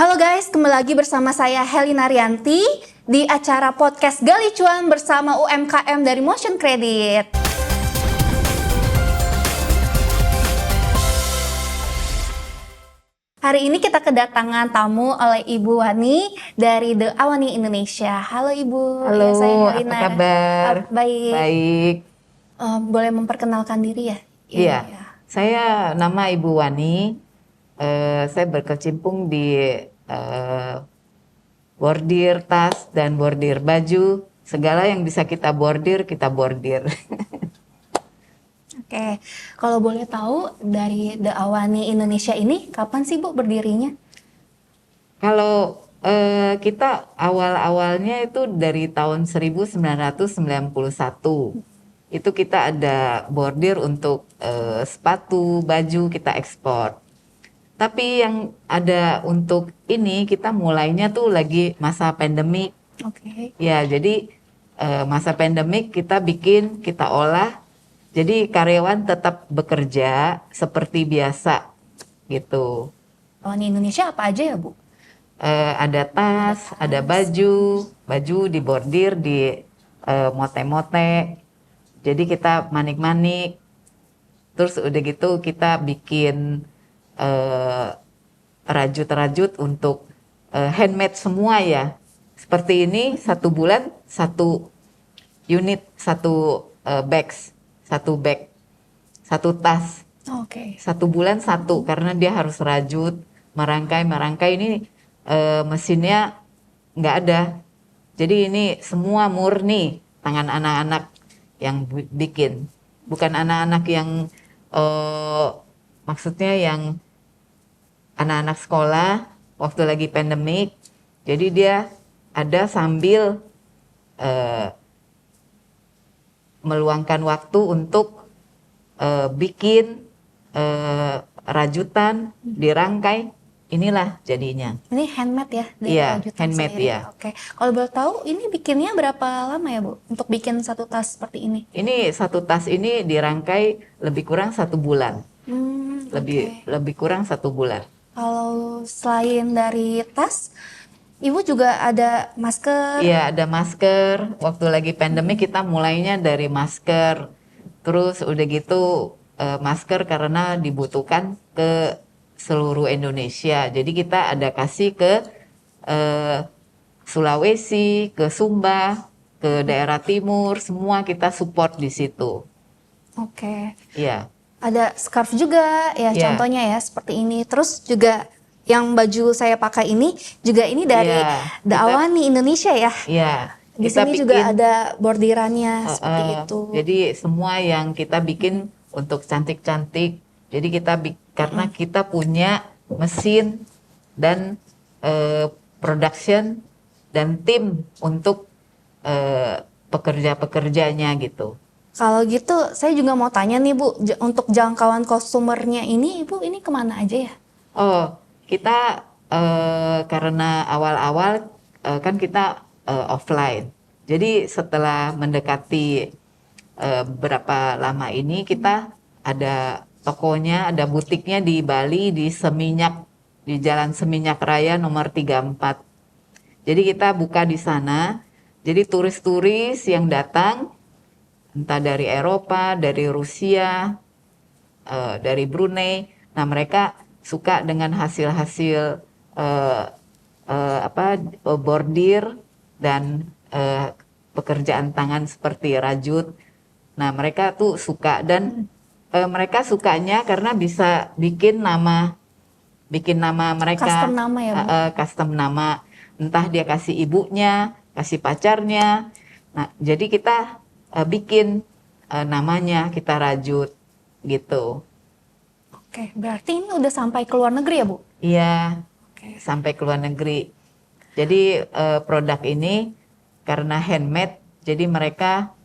Halo guys, kembali lagi bersama saya Helina Rianti di acara podcast Gali Cuan bersama UMKM dari Motion Credit. Hari ini kita kedatangan tamu oleh Ibu Wani dari The Awani Indonesia. Halo Ibu. Halo, Ya, saya Helina. apa kabar? Baik. Baik. Boleh memperkenalkan diri ya? Iya, saya nama Ibu Wani. Saya berkecimpung di bordir tas dan bordir baju. Segala yang bisa kita bordir, kita bordir. Oke, kalau boleh tahu dari The Awani Indonesia ini kapan sih Bu berdirinya? Kalau kita awal-awalnya itu dari tahun 1991. Itu kita ada bordir untuk sepatu, baju kita ekspor. Tapi yang ada untuk ini kita mulainya tuh lagi masa pandemik. Oke. Ya, jadi masa pandemik kita bikin, kita olah. Jadi karyawan tetap bekerja seperti biasa gitu. Awani Indonesia apa aja ya Bu? Ada tas, ada baju dibordir di mote-mote. Jadi kita manik-manik. Terus udah gitu kita bikin rajut-rajut untuk handmade semua ya. Seperti ini 1 bulan 1 unit, 1 bags, 1 bag, 1 tas. Oke. 1 bulan 1 karena dia harus rajut, merangkai ini mesinnya nggak ada. Jadi ini semua murni tangan anak-anak yang bikin, bukan anak-anak yang maksudnya yang anak-anak sekolah waktu lagi pandemik. Jadi dia ada sambil meluangkan waktu untuk bikin rajutan, dirangkai. Inilah jadinya. Ini handmade ya? Iya, rajutan handmade sendiri. ya. Oke. Kalau boleh tahu ini bikinnya berapa lama ya Bu? Untuk bikin 1 tas seperti ini? Ini 1 tas ini dirangkai lebih kurang 1 bulan. Oke. Lebih kurang 1 bulan. Kalau selain dari tas, Ibu juga ada masker. Iya, ada masker. Waktu lagi pandemi kita mulainya dari masker. Terus udah gitu masker karena dibutuhkan ke seluruh Indonesia. Jadi kita ada kasih ke Sulawesi, ke Sumba, ke daerah timur, semua kita support di situ. Oke. Iya. Ada scarf juga ya, Iya. contohnya ya seperti ini. Terus juga yang baju saya pakai ini juga ini dari Iya, The Awani Indonesia ya. Iya. Di Kita sini juga bikin, ada bordirannya seperti itu. Jadi semua yang kita bikin untuk cantik-cantik. Jadi kita karena kita punya mesin dan production dan tim untuk pekerja-pekerjanya gitu. Kalau gitu saya juga mau tanya nih Bu, untuk jangkauan customernya ini Ibu ini kemana aja ya? Oh, kita karena awal-awal kan kita offline. Jadi setelah mendekati berapa lama ini kita ada tokonya, ada butiknya di Bali di Seminyak, di Jalan Seminyak Raya nomor 34. Jadi kita buka di sana. Jadi turis-turis yang datang entah dari Eropa, dari Rusia, dari Brunei, nah mereka suka dengan hasil-hasil bordir dan pekerjaan tangan seperti rajut. Nah mereka tuh suka dan mereka sukanya karena bisa bikin nama mereka, Custom nama ya Bu? custom nama, entah dia kasih ibunya, kasih pacarnya. Nah jadi kita bikin namanya, kita rajut gitu. Oke, berarti ini udah sampai ke luar negeri ya Bu? Iya, Oke. sampai ke luar negeri. Jadi produk ini karena handmade, jadi mereka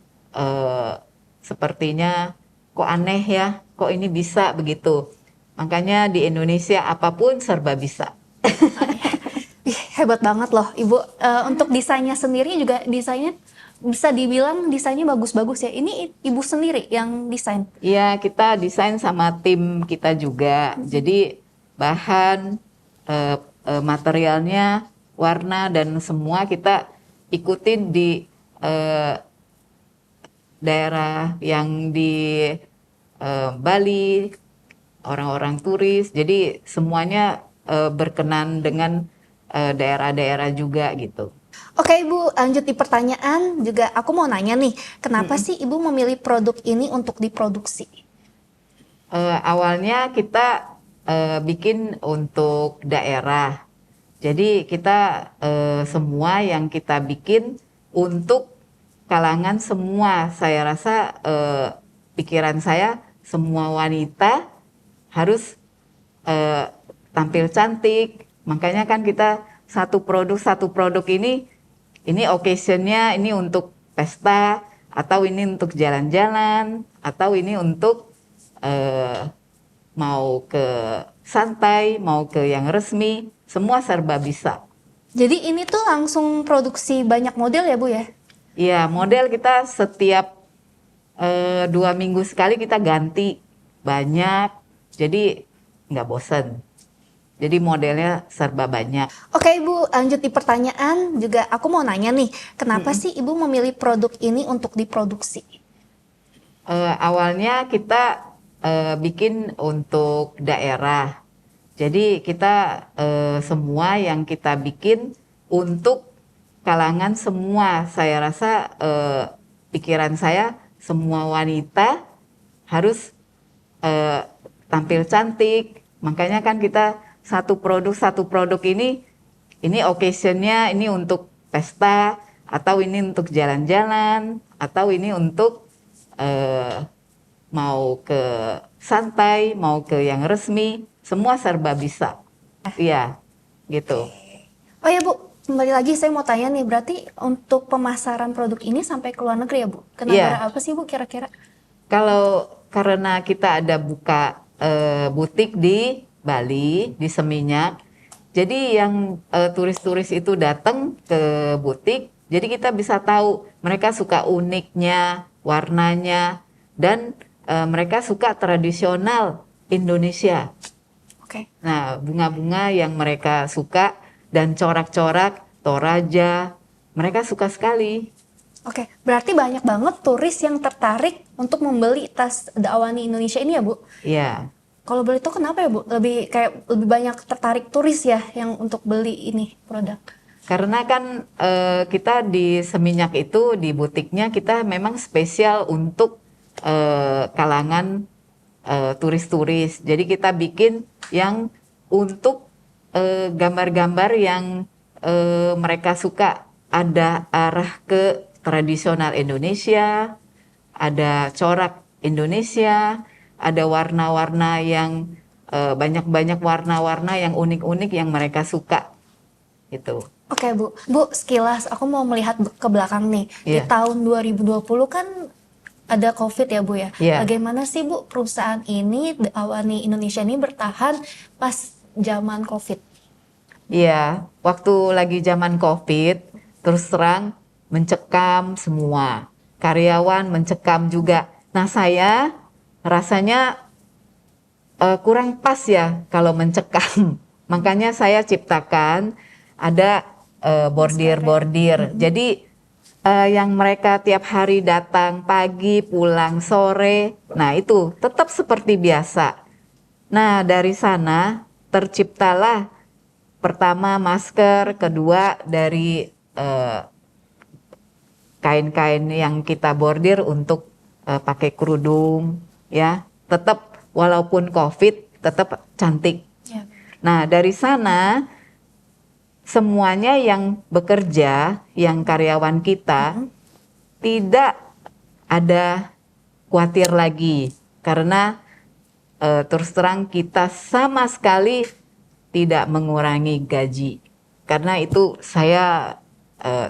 sepertinya kok aneh ya, kok ini bisa begitu. Makanya di Indonesia apapun serba bisa. Ih, hebat banget loh Ibu. Untuk desainnya sendiri juga desainnya bisa dibilang desainnya bagus-bagus ya. Ini Ibu sendiri yang desain? Iya, kita desain sama tim kita juga. Jadi bahan materialnya, warna dan semua kita ikutin di daerah yang di Bali, orang-orang turis. Jadi semuanya berkenan dengan daerah-daerah juga gitu. Oke Ibu, lanjut di pertanyaan juga aku mau nanya nih, kenapa sih Ibu memilih produk ini untuk diproduksi? Awalnya kita bikin untuk daerah. Jadi kita semua yang kita bikin untuk kalangan semua. Saya rasa pikiran saya semua wanita harus tampil cantik. Makanya kan kita satu produk ini occasionnya ini untuk pesta atau ini untuk jalan-jalan atau ini untuk mau ke santai, mau ke yang resmi, semua serba bisa. Jadi ini tuh langsung produksi banyak model ya Bu ya? Iya, model kita setiap 2 minggu sekali kita ganti banyak, jadi nggak bosen. Jadi modelnya serba banyak. Oke Ibu, lanjut di pertanyaan juga aku mau nanya nih, kenapa sih Ibu memilih produk ini untuk diproduksi? Awalnya kita bikin untuk daerah. Jadi kita semua yang kita bikin untuk kalangan semua. Saya rasa pikiran saya semua wanita harus tampil cantik. Makanya kan kita satu produk ini occasionnya ini untuk pesta atau ini untuk jalan-jalan atau ini untuk mau ke santai, mau ke yang resmi, semua serba bisa. Iya, gitu. Oh ya Bu, kembali lagi saya mau tanya nih, berarti untuk pemasaran produk ini sampai ke luar negeri ya Bu? Ke negara apa sih Bu kira-kira? Kalau karena kita ada buka butik di Bali, di Seminyak, jadi yang turis-turis itu datang ke butik, jadi kita bisa tahu mereka suka uniknya, warnanya, dan mereka suka tradisional Indonesia. Oke. Nah, bunga-bunga yang mereka suka dan corak-corak Toraja, mereka suka sekali. Oke, berarti banyak banget turis yang tertarik untuk membeli tas The Awani Indonesia ini ya Bu? Iya. Kalau boleh tahu kenapa ya Bu? Lebih banyak tertarik turis ya yang untuk beli ini produk? Karena kan kita di Seminyak itu di butiknya kita memang spesial untuk kalangan turis-turis. Jadi kita bikin yang untuk gambar-gambar yang mereka suka. Ada arah ke tradisional Indonesia, ada corak Indonesia, ada warna-warna yang banyak-banyak warna-warna yang unik-unik yang mereka suka. Gitu. Oke Bu, sekilas aku mau melihat ke belakang nih. Di tahun 2020 kan ada COVID ya Bu ya. Bagaimana sih Bu perusahaan ini, The Awani Indonesia ini bertahan pas zaman COVID? Iya, waktu lagi zaman COVID, terus terang mencekam semua. Karyawan mencekam juga. Nah saya rasanya kurang pas ya kalau mencekam. Makanya saya ciptakan ada bordir-bordir. Jadi yang mereka tiap hari datang pagi, pulang sore. Nah itu tetap seperti biasa. Nah dari sana terciptalah pertama masker, kedua dari kain-kain yang kita bordir untuk pakai kerudung, ya tetap walaupun COVID tetap cantik. Ya. Nah dari sana semuanya yang bekerja, yang karyawan kita tidak ada khawatir lagi karena terus terang kita sama sekali tidak mengurangi gaji karena itu saya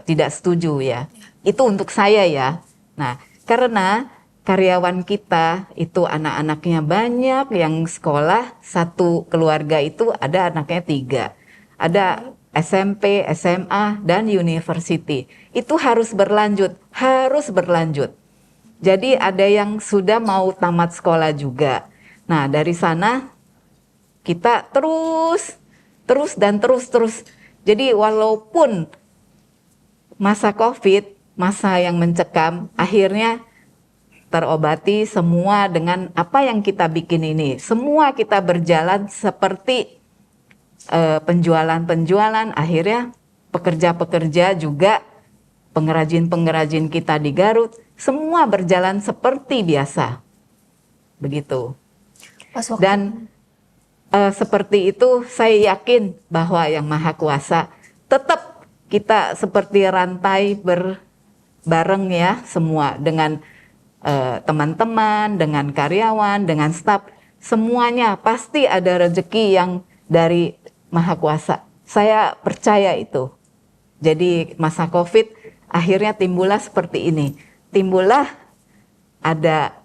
tidak setuju ya. Itu untuk saya ya. Nah karena karyawan kita itu anak-anaknya banyak yang sekolah, satu keluarga itu ada anaknya 3. Ada SMP, SMA, dan university. Itu harus berlanjut. Jadi ada yang sudah mau tamat sekolah juga. Nah dari sana kita terus terus dan terus. Jadi walaupun masa COVID, masa yang mencekam, akhirnya terobati semua dengan apa yang kita bikin ini. Semua kita berjalan seperti penjualan, akhirnya pekerja-pekerja juga, pengrajin-pengrajin kita di Garut, semua berjalan seperti biasa. Begitu. Dan seperti itu saya yakin bahwa Yang Maha Kuasa tetap kita seperti rantai bareng ya semua dengan teman-teman, dengan karyawan, dengan staf, semuanya pasti ada rezeki yang dari Maha Kuasa. Saya percaya itu. Jadi masa COVID akhirnya timbullah seperti ini. Timbullah ada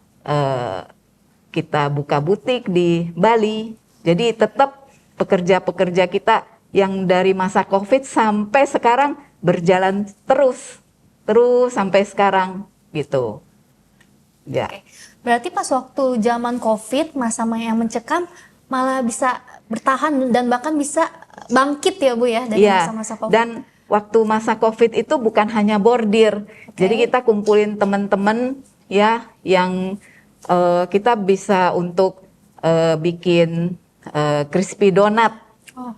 kita buka butik di Bali. Jadi tetap pekerja-pekerja kita yang dari masa COVID sampai sekarang berjalan terus sampai sekarang gitu. Ya. Oke. Berarti pas waktu zaman COVID, masa yang mencekam, malah bisa bertahan dan bahkan bisa bangkit ya Bu ya dari masa-masa COVID. Dan waktu masa COVID itu bukan hanya bordir. Jadi kita kumpulin teman-teman ya yang kita bisa untuk bikin crispy donat.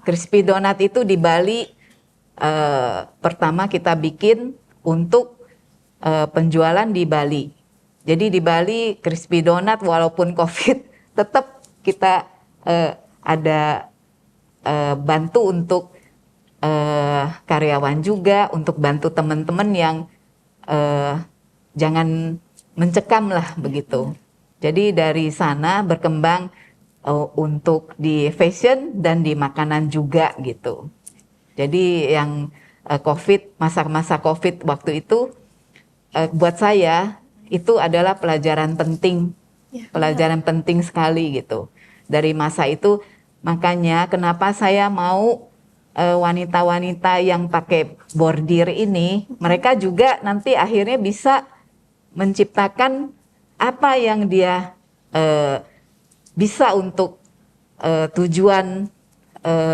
Crispy donat itu di Bali pertama kita bikin untuk penjualan di Bali. Jadi di Bali crispy donat walaupun COVID tetap kita ada bantu untuk karyawan juga, untuk bantu teman-teman yang jangan mencekam lah begitu. Jadi dari sana berkembang untuk di fashion dan di makanan juga gitu. Jadi yang COVID, masa-masa COVID waktu itu buat saya itu adalah pelajaran penting, pelajaran penting sekali gitu. Dari masa itu makanya kenapa saya mau wanita-wanita yang pakai bordir ini, mereka juga nanti akhirnya bisa menciptakan apa yang dia bisa untuk tujuan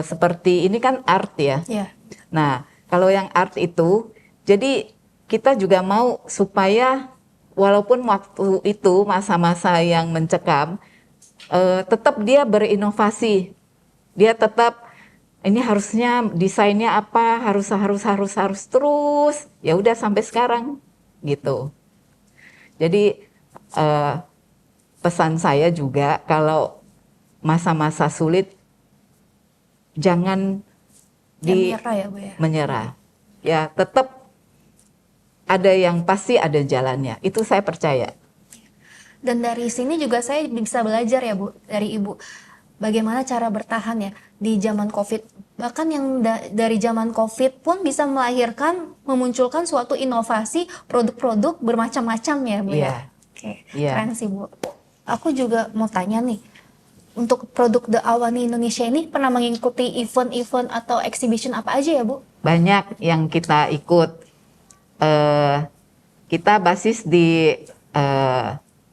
seperti ini kan art ya. Nah, kalau yang art itu, jadi kita juga mau supaya walaupun waktu itu masa-masa yang mencekam, tetap dia berinovasi. Dia tetap ini harusnya desainnya apa, harus terus. Ya udah sampai sekarang gitu. Jadi pesan saya juga kalau masa-masa sulit jangan menyerah ya Bu ya. Menyerah. Ya tetap ada yang pasti ada jalannya. Itu saya percaya. Dan dari sini juga saya bisa belajar ya Bu, dari Ibu. Bagaimana cara bertahan ya di zaman COVID. Bahkan yang dari zaman COVID pun bisa melahirkan, memunculkan suatu inovasi, produk-produk bermacam-macam ya Bu ya. Oke, keren sih Bu. Aku juga mau tanya nih, untuk produk The Awani Indonesia ini pernah mengikuti event-event atau exhibition apa aja ya Bu? Banyak yang kita ikut. Kita basis di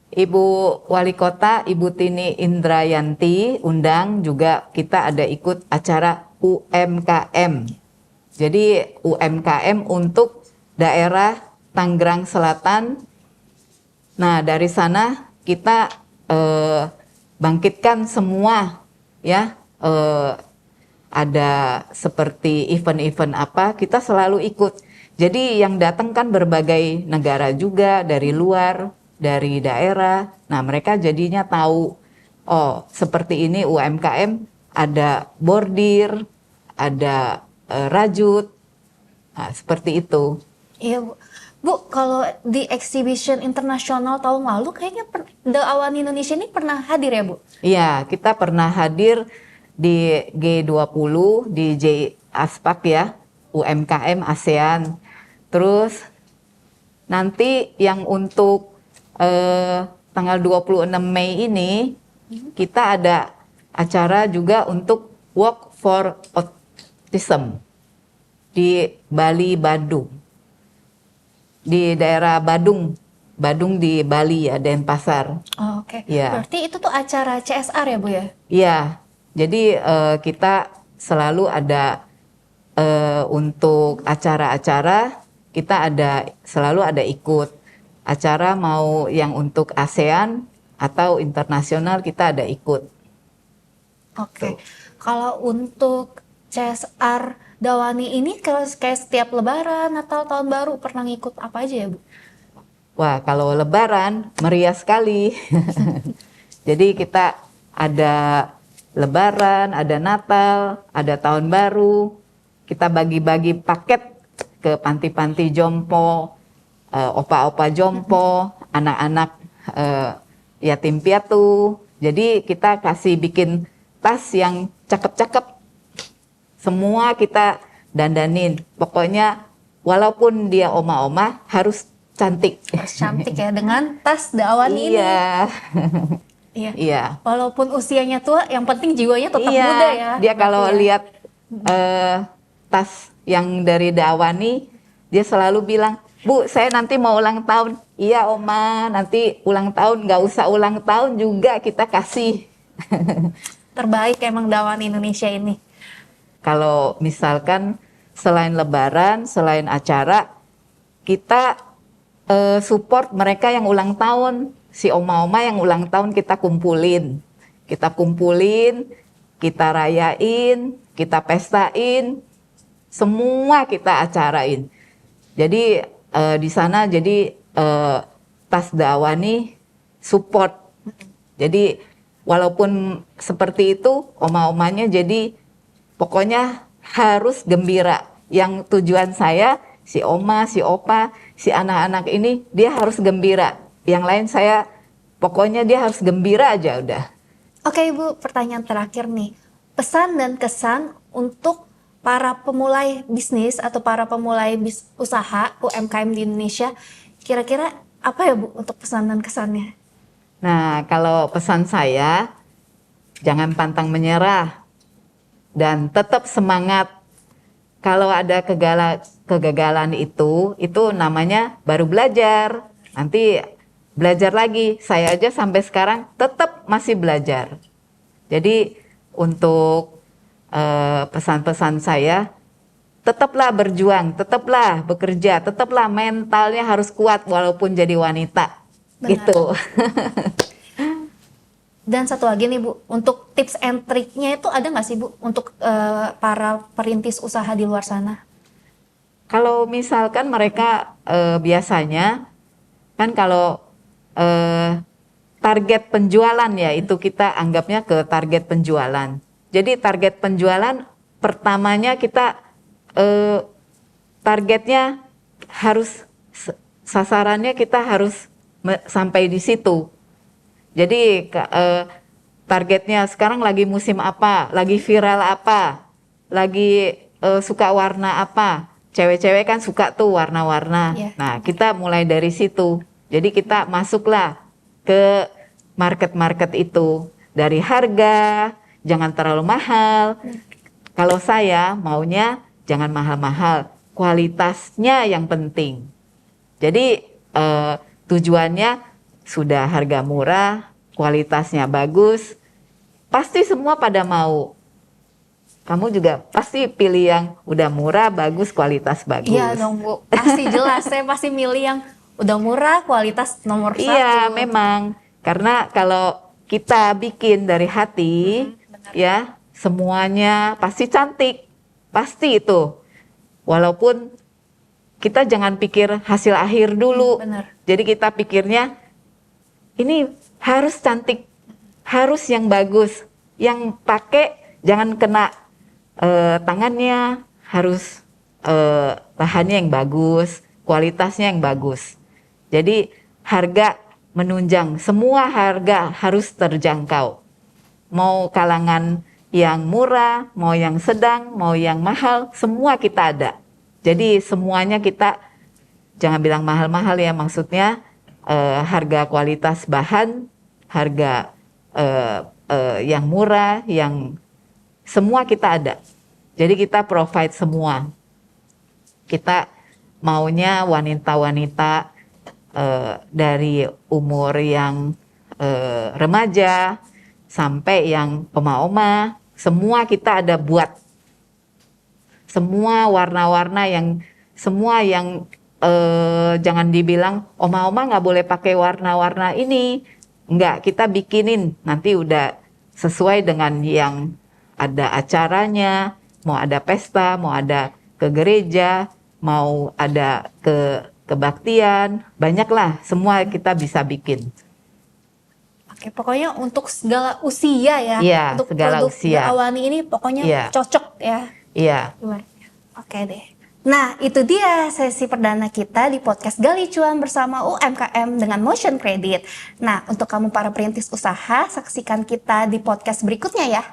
Ibu Wali Kota, Ibu Tini Indrayanti undang juga kita ada ikut acara UMKM. Jadi UMKM untuk daerah Tangerang Selatan. Nah dari sana kita bangkitkan semua ya. Ada seperti event-event apa kita selalu ikut. Jadi yang datang kan berbagai negara juga, dari luar, dari daerah. Nah mereka jadinya tahu, oh seperti ini UMKM ada bordir, ada rajut, nah, seperti itu. Iya Bu. Bu, kalau di exhibition internasional tahun lalu kayaknya The Awani Indonesia ini pernah hadir ya Bu? Iya, kita pernah hadir di G20, di Aspak ya, UMKM ASEAN. Terus nanti yang untuk tanggal 26 Mei ini kita ada acara juga untuk Walk for Autism di Bali, Badung. Di daerah Badung di Bali ya, Denpasar. Oh, oke. Ya. Berarti itu tuh acara CSR ya Bu ya? Iya. Jadi kita selalu ada untuk acara-acara kita selalu ada ikut acara, mau yang untuk ASEAN atau internasional kita ada ikut. Oke. Kalau untuk CSR Dawani ini kayak setiap Lebaran, Natal, Tahun Baru pernah ngikut apa aja ya Bu? Wah, kalau Lebaran meriah sekali. Jadi kita ada Lebaran, ada Natal, ada Tahun Baru. Kita bagi-bagi paket ke panti-panti jompo, opa-opa jompo, anak-anak yatim piatu. Jadi kita kasih bikin tas yang cakep-cakep. Semua kita dandanin. Pokoknya walaupun dia oma-oma harus cantik. Harus cantik ya dengan tas Dawani ini. Iya. Iya. Iya. Walaupun usianya tua, yang penting jiwanya tetap Iya. muda ya. Dia kalau berarti ya. lihat tas yang dari Dawani, dia selalu bilang, "Bu, saya nanti mau ulang tahun." "Iya, Oma, nanti ulang tahun, nggak usah ulang tahun juga kita kasih." Terbaik emang Dawani Indonesia ini. Kalau misalkan selain Lebaran, selain acara, kita support mereka yang ulang tahun. Si oma-oma yang ulang tahun kita kumpulin. Kita rayain, kita pestain, semua kita acarain. Jadi di sana tas Dawani support. Jadi walaupun seperti itu, oma-omanya jadi pokoknya harus gembira. Yang tujuan saya, si oma, si opa, si anak-anak ini dia harus gembira. Yang lain saya pokoknya dia harus gembira aja udah. Oke Ibu, pertanyaan terakhir nih. Pesan dan kesan untuk para pemulai bisnis atau para pemulai usaha UMKM di Indonesia, kira-kira apa ya Bu untuk pesan dan kesannya? Nah, kalau pesan saya, jangan pantang menyerah dan tetap semangat. Kalau ada kegagalan itu namanya baru belajar. Nanti belajar lagi. Saya aja sampai sekarang tetap masih belajar. Jadi untuk pesan-pesan saya, tetaplah berjuang, tetaplah bekerja, tetaplah mentalnya harus kuat walaupun jadi wanita. Benar. Gitu. Dan satu lagi nih Bu, untuk tips and triknya itu ada nggak sih Bu untuk para perintis usaha di luar sana? Kalau misalkan mereka biasanya kan kalau target penjualan ya itu kita anggapnya ke target penjualan. Jadi target penjualan pertamanya kita targetnya harus sasarannya kita harus sampai di situ. Jadi targetnya sekarang lagi musim apa, lagi viral apa, lagi suka warna apa. Cewek-cewek kan suka tuh warna-warna. Yeah. Nah, kita mulai dari situ. Jadi kita masuklah ke market-market itu. Dari harga, jangan terlalu mahal. Kalau saya maunya jangan mahal-mahal, kualitasnya yang penting. Jadi tujuannya sudah harga murah, kualitasnya bagus, pasti semua pada mau. Kamu juga pasti pilih yang udah murah, bagus, kualitas bagus. Iya dong Bu, pasti jelas. Saya pasti milih yang udah murah, kualitas nomor satu. Iya memang, karena kalau kita bikin dari hati, ya semuanya pasti cantik, pasti itu. Walaupun kita jangan pikir hasil akhir dulu. Benar. Jadi kita pikirnya ini harus cantik, harus yang bagus, yang pakai jangan kena tangannya, harus bahannya yang bagus, kualitasnya yang bagus. Jadi harga menunjang, semua harga harus terjangkau. Mau kalangan yang murah, mau yang sedang, mau yang mahal, semua kita ada. Jadi semuanya kita jangan bilang mahal-mahal ya, maksudnya harga kualitas bahan, harga yang murah, yang semua kita ada. Jadi kita provide semua. Kita maunya wanita-wanita dari umur yang remaja sampai yang oma-oma, semua kita ada buat. semua warna-warna yang jangan dibilang oma-oma nggak boleh pakai warna-warna ini. Enggak, kita bikinin nanti udah sesuai dengan yang ada acaranya, mau ada pesta, mau ada ke gereja, mau ada kebaktian, banyaklah, semua kita bisa bikin. Oke, pokoknya untuk segala usia ya, Iya, untuk segala produk usia. Awani ini pokoknya cocok ya. Iya. Oke deh. Nah, itu dia sesi perdana kita di podcast Gali Cuan bersama UMKM dengan Motion Credit. Nah, untuk kamu para perintis usaha, saksikan kita di podcast berikutnya ya.